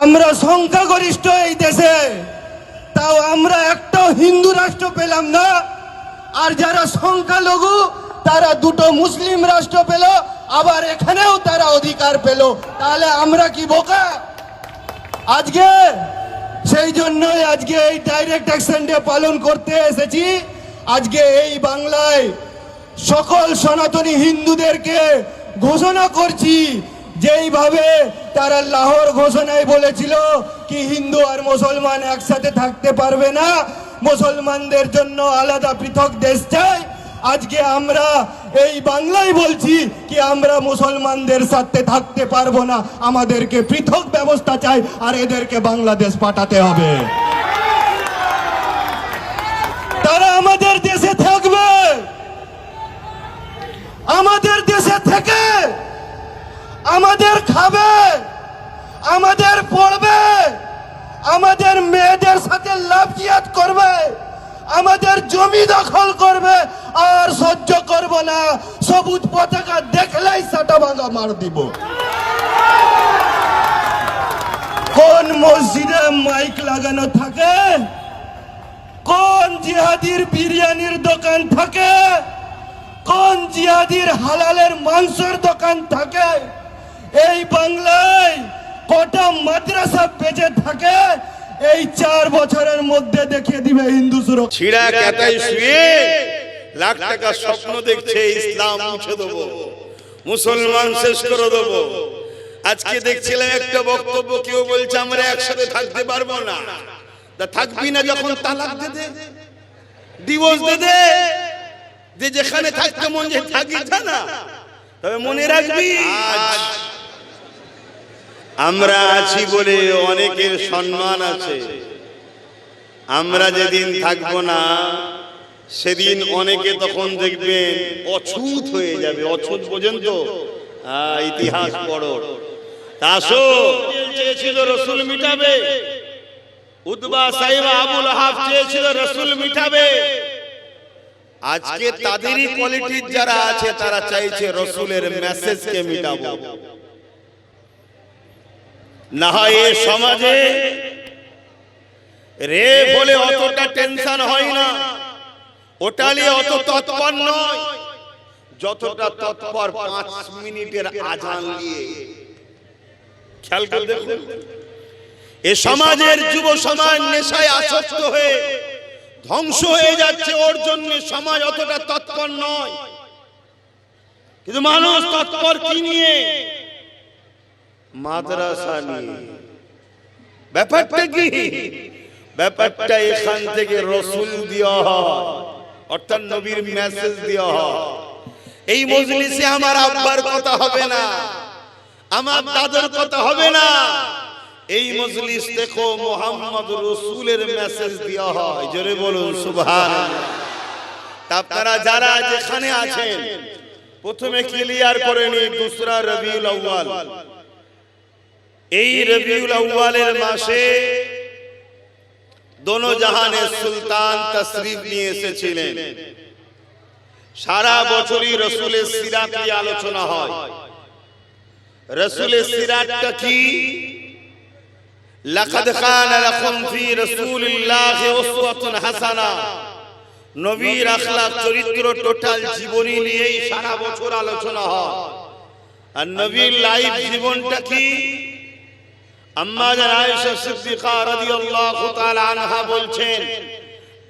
আমরা সংখ্যাগরিষ্ঠ এই দেশে, তাও আমরা একটাও হিন্দু রাষ্ট্র পেলাম না। আর যারা সংখ্যালঘু তারা দুটো মুসলিম রাষ্ট্র পেল, আবার এখানেও তারা অধিকার পেল। তাহলে আমরা কি বোকা? আজকে সেই জন্যই আজকে এই ডাইরেক্ট অ্যাকশন ডে পালন করতে এসেছি। আজকে এই বাংলায় সকল সনাতনী হিন্দুদেরকে ঘোষণা করছি, যেইভাবে তারা লাহোর ঘোষণায় বলেছিল কি হিন্দু আর মুসলমান একসাথে থাকতে পারবে না, মুসলমানদের জন্য আলাদা পৃথক দেশ চাই। আজকে আমরা এই বাংলায় বলছি কি আমরা মুসলমানদের সাথে থাকতে পারবো না, আমাদেরকে পৃথক ব্যবস্থা চাই আর এদেরকে বাংলাদেশ পাঠাতে হবে। তারা আমাদের দেশে থাকবে, আমাদের দেশে থেকে আমাদের খাবে, আমাদের পড়বে, আমাদের মেয়েদের সাথে লাভ জিয়াত করবে, আমাদের জমি দখল করবে, আর সহ্য করব না। সবুজ পতাকা দেখলেই সাটা ভাঙা মার দিব। কোন মসজিদে মাইক লাগানো থাকে, কোন জিহাদির বিরিয়ানির দোকান থাকে, কোন জিহাদির হালালের মাংসের দোকান থাকে, এই বাংলায় কটা মাদ্রাসা বেঁচে থাকে, এই 4 বছরের মধ্যে দেখিয়ে দিবে হিন্দু সুরক্ষা। ছিড়া কাটায় শুয়ে লাখ টাকা স্বপ্ন দেখছে ইসলাম মুছে দেবো, মুসলমান শেষ করে দেবো। আজকে দেখছিলাম একটা বক্তব্য, কেউ বলছে আমরা একসাথে থাকতে পারবো না। তা থাকবি না যখন তালাক দে দে, ডিভোর্স দে দে, যে যেখানে থাকতে মন যে থাকি না। তবে মনে রাখবি আমরা আছি বলে অনেকের সম্মান আছে। আমরা যেদিন থাকবো না সেদিন অনেকে তখন দেখবেন অছুত হয়ে যাবে। অছুত পর্যন্ত ইতিহাস পড়ো। তাসো চেয়েছিল রসুল মিটাবে, উতবা সাইবা আবু লাহাব চেয়েছিল রসুল মিটাবে। আজকে তাদেরই কোয়ালিটির যারা আছে তারা চাইছে রসুলের মেসেজকে মিটাবো। না হয় এই সমাজে রে বলে অতটা টেনশন হয় না, ওটা নিয়ে অত তৎপর নয় যতটা তৎপর 5 মিনিটের আজান নিয়ে। খেয়াল করে দেখুন, এ সমাজের যুব সমাজ নেশায় আসক্ত হয়ে ধ্বংস হয়ে যাচ্ছে। ওর জন্য সমাজ অতটা তৎপর নয়, কিন্তু মানুষ তৎপর কি নিয়ে? মাদ্রাসা নিয়ে। ব্যাপারটা কি? ব্যাপারটা এখান থেকে রসুল দেওয়া হয়, অর্থাৎ নবীর মেসেজ দেওয়া হয়। এই মজলিসে আমার আব্বার কথা হবে না, আমার দাদার কথা হবে না। এই মজলিস দেখো মুহাম্মদ রসুলের মেসেজ দেওয়া হয়। জোরে বলুন সুবহানাল্লাহ। আপনারা যারা যেখানে আছেন প্রথমে ক্লিয়ার করে নিন, দুসরা রবিউল আউয়াল। এই রবিউল আউয়ালের মাসে দোনো জাহানের সুলতান তশরিফ নিয়ে এসেছিলেন। সারা বছরই রসুলের সিরাত নিয়ে আলোচনা হয়। রসুলের সিরাতটা কি? লাকাদ কানা লাকুম ফি রাসূলিল্লাহি উসওয়াতুন হাসানা। নবীর আখলাক চরিত্র টোটাল জীবনী নিয়েই সারা বছর আলোচনা হয়। আর নবীর লাইফ জীবনটা কি? আম্মা জান আয়েশা সিদ্দিকা রাদিয়াল্লাহু তাআলা আনহা বলছেন,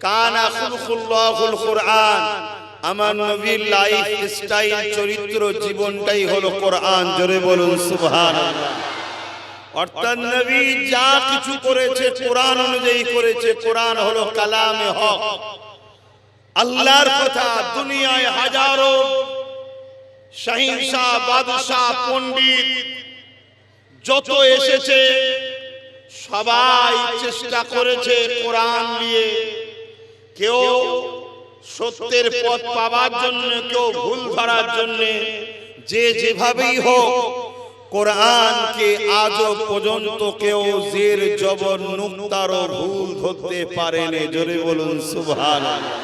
কানা খুলুকুল্লাহুল কুরআন। আমার নবীর লাইফ স্টাইল চরিত্র জীবনটাই হলো কোরআন। জোরে বলুন সুবহানাল্লাহ। অর্থাৎ নবী যা কিছু করেছে কোরআন অনুযায়ী করেছে। কোরআন হলো কালামে হক, আল্লাহর কথা। দুনিয়ায় হাজারো শাহিনশাহ, বাদশাহ, পণ্ডিত যত এসেছে সবাই চেষ্টা করেছে কোরআন নিয়ে। কেউ সত্যের পথ পাওয়ার জন্য, কেউ ভুল ধরার জন্য। যে যেভাবেই হোক কোরআনকে আজও পর্যন্ত কেউ জের জবর নুক্তারও ভুল ধরতে পারেনি। জোরে বলুন সুবহানাল্লাহ।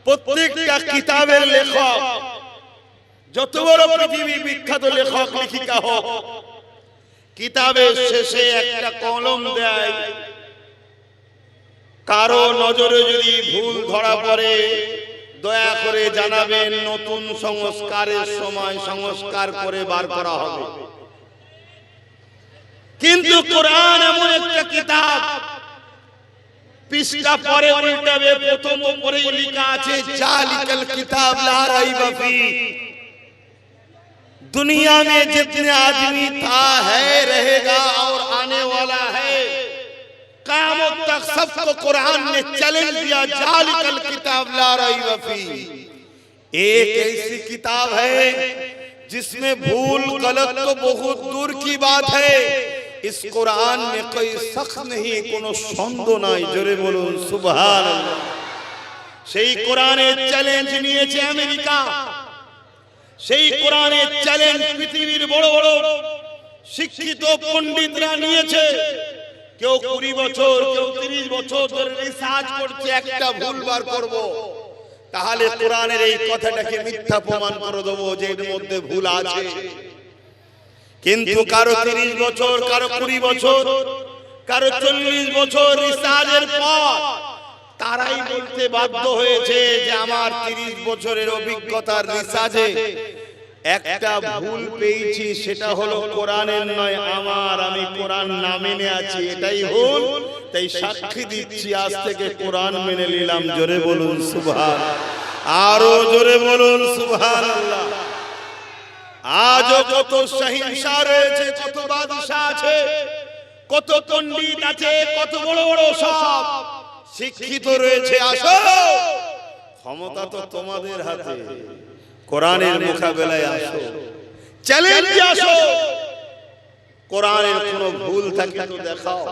প্রত্যেকটা কিতাবের লেখক, যত বড় পৃথিবী বিখ্যাত লেখক লেখিকা হোক, কিতাবের শেষে একটা কলম দেয়, কারো নজরে যদি ভুল ধরা পড়ে দয়া করে জানাবেন, নতুন সংস্কারের সময় সংস্কার করে বার করা হবে। কিন্তু কোরআন এমন একটা কিতাব, পৃষ্ঠা পরে উল্টাবে, প্রথম উপরে লেখা আছে জালিকাল কিতাব লা রাইবা ফি। दुनिया में जितने आदमी था है रहेगा और आने वाला है, क़यामत तक सबको कुरान ने चैलेंज दिया, जालिकल किताब ला रैब फी। एक ऐसी किताब है जिसमें भूल गलत तो बहुत दूर की बात है, इस कुरान में कोई शक नहीं, कोनो सन्देह नहीं। जोरे बोलुन सुबहानाल्लाह। সেই কোরআনের চ্যালেঞ্জ নিয়েছে আমেরিকা, সেই কোরআনের চ্যালেঞ্জ পৃথিবীর বড় বড় শিক্ষিত পণ্ডিতরা নিয়েছে। কেউ 20 বছর, কেউ 30 বছর ধরে রিসার্চ করছে একটা ভুল বার করব, তাহলে কোরআনের এই কথাটাকে মিথ্যা প্রমাণ করে দেব যে এর মধ্যে ভুল আছে। কিন্তু কারো 30 বছর, কারো 20 বছর, কারো 40 বছর রিসার্চের পর তারাই বলতে বাধ্য হয়েছে যে আমার 30 বছরের অভিজ্ঞতার রিসার্চে একটা ভুল পেয়েছি, সেটা হলো কোরআনের নয় আমার, আমি কোরআন না মেনে আছি, এটাই ভুল। তাই সাক্ষী দিচ্ছি আজ থেকে কোরআন মেনে নিলাম। জোরে বলুন সুবহান, আরো জোরে বলুন সুবহানাল্লাহ। আজও কত সহিংসা রয়েছে, কত বাদশা আছে, কত পণ্ডিত আছে, কত বড় বড় সব শিক্ষিত রয়েছে। আসো, ক্ষমতা তো তোমাদের হাতে, কোরআনের মোকাবেলায় আসো, চ্যালেঞ্জে আসো। কোরআনের কোনো ভুল থাকে তো দেখাও,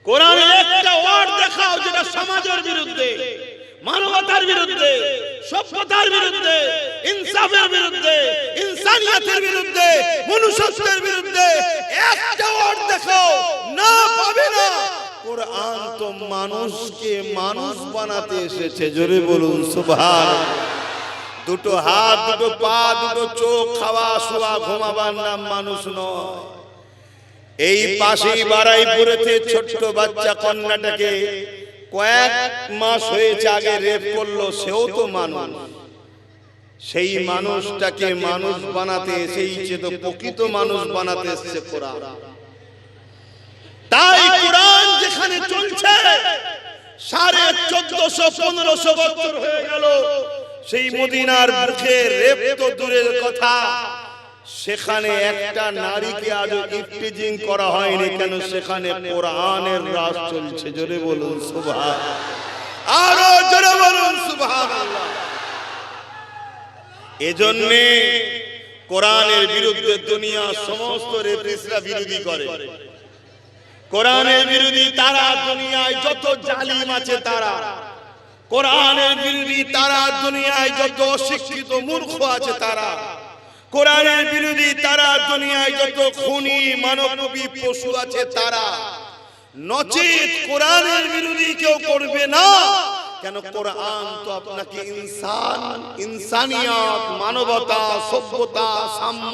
কোরআনের একটা ওয়ার্ড দেখাও যেটা সমাজের বিরুদ্ধে, মানবতার বিরুদ্ধে, সভ্যতার বিরুদ্ধে, ইনসাফের বিরুদ্ধে, ইনসানিয়তের বিরুদ্ধে, মনুষ্যত্বের বিরুদ্ধে। একটা ওয়ার্ড দেখাও, না পাবে না। কোরআন তো মানুষকে মানুষ বানাতে এসেছে। জোরে বলুন সুবহানাল্লাহ। দুটো হাত, দুটো পা, দুটো চোখ, খাওয়া শোয়া ঘুমাবার নাম মানুষ নয়। এই পাশেই বারাইপুরেতে ছোট্ট বাচ্চা কন্যাটাকে কয়েক মাস হয়েছে আগে রেপ করলো, সেও তো মানুষ। সেই মানুষটাকে মানুষ বানাতে এসেছে, তো প্রকৃত মানুষ বানাতে এসেছে কোরআন। তাই কোরআন যেখানে চলছে 1450-1500 বছর হয়ে গেল, সেই মদিনার বুকে রেপ তো দূরের কথা, সেখানে একটা নারীকে আজও ইফতিজিং করা হয়নি। কেন? সেখানে কোরআনের রাজ চলছে। জোরে বলুন সুবহান, আরো জোরে বলুন সুবহানাল্লাহ। এজন্য কোরআনের বিরুদ্ধে দুনিয়া সমস্ত রেপিস্টরা বিরোধী করে। কোরআনের বিরোধী তারা, দুনিয়ায় যত জালিম আছে তারা। কোরআনের বিরোধী তারা, দুনিয়ায় যত অশিক্ষিত মূর্খ আছে তারা। কোরআনের বিরোধী তারা, দুনিয়ায় যত খুনি মানবী পশু আছে তারা। নচেত কোরআনের বিরোধী কেউ করবে না। কেন? কোরআন তো আপনাকে ইনসান, ইনসানিয়ত, মানবতা, সভ্যতা, সাম্য,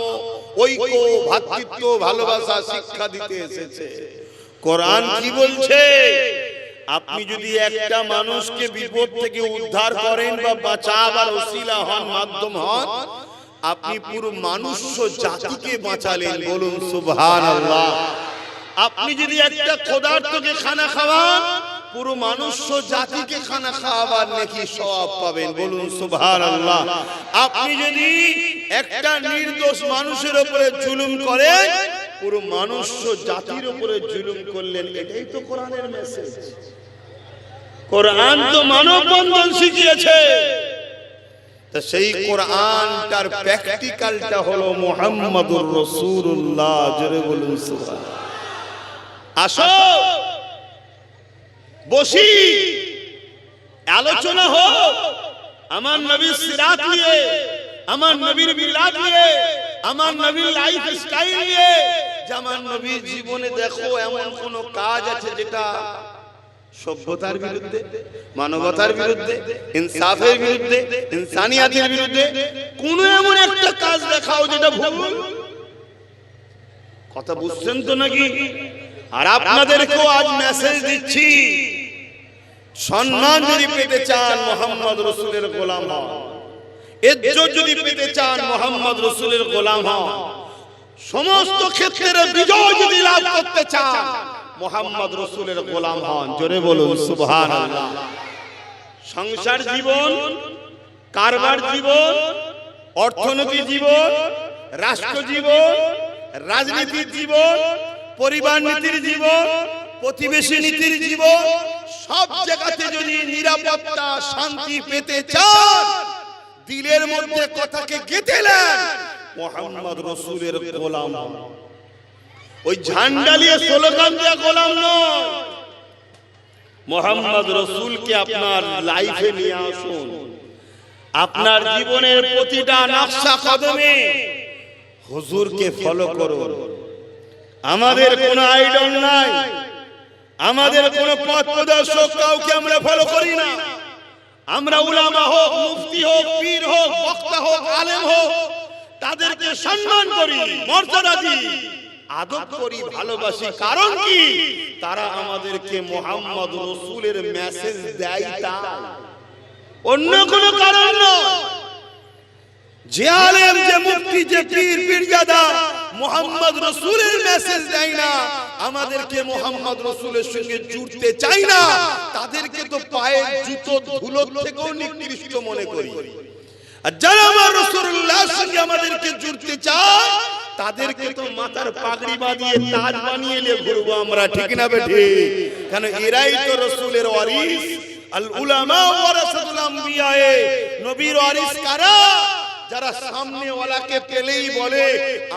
ঐক্য, ভ্রাতৃত্ব, ভালোবাসা শিক্ষা দিতে এসেছে। কোরআন কি বলছে? আপনি যদি একটা মানুষকে বিপদ থেকে উদ্ধার করেন বা বাঁচাবার ওসিলা হন, মাধ্যম হন, আপনি পুরো মানুষ্য জাতিকে বাঁচালেন। বলুন সুবহানাল্লাহ। আপনি যদি একটা ক্ষুধার্তকে খানা খাওয়ান, পুরো মানুষ্য জাতিকে খানা খাওয়াবার নেকি সওয়াব পাবেন। বলুন সুবহানাল্লাহ। আপনি যদি একটা নির্দোষ মানুষের উপরে জুলুম করেন, পুরো মানুষ্য জাতির উপরে জুলুম করলেন। এটাই তো কোরআনের মেসেজ। কোরআন তো মানব বন্ধন শিখিয়েছে। তা সেই কোরআনটার প্র্যাকটিক্যালটা হলো মুহাম্মাদুর রাসূলুল্লাহ। জোরে বলুন সুবহানাল্লাহ। আসো, বসি, আলোচনা হোক আমার নবীর সিরাত নিয়ে, আমার নবীর মিলাদ নিয়ে, আমার নবীর লাইফ স্টাইল নিয়ে। যে আমার নবীর জীবনে দেখো এমন কোন কাজ আছে যেটা সভ্যতার বিরুদ্ধে, মানবতার বিরুদ্ধে, ইনসাফের বিরুদ্ধে, ইনসানিয়াতের বিরুদ্ধে। কোন এমন একটা কাজ দেখাও যেটা ভুল। কথা বুঝছেন তো নাকি? আর আপনাদেরকেও আজ মেসেজ দিচ্ছি, সম্মান যদি পেতে চান মোহাম্মদ রসুলের গোলাম হন, ইজ্জত যদি পেতে চান মোহাম্মদ রসুলের গোলাম হন, সমস্ত ক্ষেত্রে বিজয় যদি লাভ করতে চান মোহাম্মদ রসুলের গোলাম হন। জোরে বলুন সুবহানাল্লাহ। সংসার জীবন, কারবার জীবন, অর্থনৈতিক জীবন, রাষ্ট্র জীবন, রাজনীতির জীবন, পরিবার নীতির জীবন, প্রতিবেশী নীতির জীবন, সব জায়গাতে যদি নিরাপত্তা শান্তি পেতে চান, দিলের মধ্যে কথাকে গেঁথে নেন, মোহাম্মদ রসুলের গোলাম হন। ওই ঝান্ডা নিয়ে স্লোগান দেওয়া গোলাম নয়, মোহাম্মদ রসুলকে আপনার লাইফে নিয়ে আসুন। আপনার জীবনের প্রতিটা নকশা কদমে হুজুরকে ফলো করুন। আমাদের কোনো আইডল নাই, আমাদের কোনো পথ প্রদর্শক কাউকে আমরা ফলো করি না। আমরা উলামা হোক, মুফতি হোক, পীর হোক, বক্তা হোক, আলেম হোক, তাদেরকে সম্মান করি, মর্যাদা দিই, আদব করি, ভালোবাসি। কারণ কি? তারা আমাদেরকে মোহাম্মদ রসুলের মেসেজ দেয়, তা অন্য কোনো কারণ নয়। যে আলেম, যে মুফতি, যে পীর, পীরজাদা মোহাম্মদ রসুলের মেসেজ দেয় না, আমাদেরকে মোহাম্মদ রসুলের সঙ্গে জুড়তে চাই না, তাদেরকে তো পায়ের জুতো ধুলোর থেকেও নিকৃষ্ট মনে করি। আর যারা আমার রাসূলুল্লাহর সঙ্গে আমাদেরকে জুড়তে চায়, তাদেরকে তো মাথার পাগড়ি বাঁধিয়ে তাজ বানিয়ে নিয়ে ঘুরবো আমরা, ঠিক না বেঠি? কারণ এরাই তো রসুলের ওয়ারিস। আল উলামা ওয়ারাসাতুল আম্বিয়া, নবীর ওয়ারিস কারা? যারা সামনে ওয়ালাকে পেলেই বলে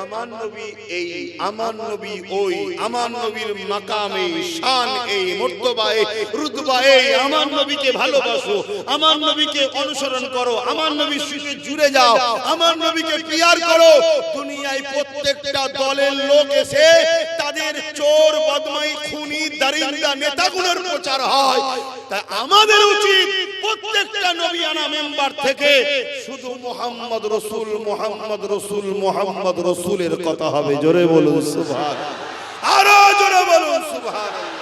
আমার নবী এই, আমার নবী ওই, আমার নবীর মাকামে শান এই, মর্তবা এই, রুতবা এই, আমার নবীকে ভালোবাসো, আমার নবীকে অনুসরণ করো, আমার নবীর সঙ্গে জুড়ে যাও, আমার নবীকে পিয়ার করো। দুনিয়ায় প্রত্যেকটা দলের লোক এসে তাদের চোর, বদমাই, খুনি, দারিন্দা নেতাগুলোর প্রচার হয়। তাই আমাদের উচিত প্রত্যেকটা নবিয়ানা মেম্বার থেকে শুধু মোহাম্মদ রসুল, মোহাম্মদ রসুল, মোহাম্মদ রসুলের কথা হবে। জোরে বলুন সুবহানাল্লাহ, আরো জোরে বলুন সুবহানাল্লাহ।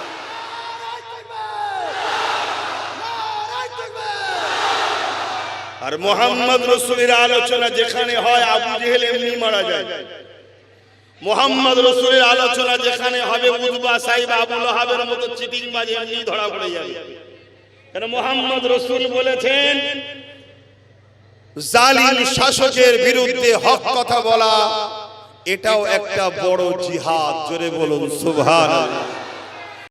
আর মোহাম্মদ রসুলের আলোচনা যেখানে হয়, আবু জেহেল এমনি মারা যায়। মোহাম্মদ রসুলের আলোচনা যেখানে হবে, উতবা, সাইবা, আবু লাহাবের মতো চিটিংবাজ এমনি ধরা পড়ে যাবে। কারণ মোহাম্মদ রসুল বলেছেন, জালিম শাসকের বিরুদ্ধে হক কথা বলা এটাও একটা বড় জিহাদ। জোরে বলুন সুবহানাল্লাহ।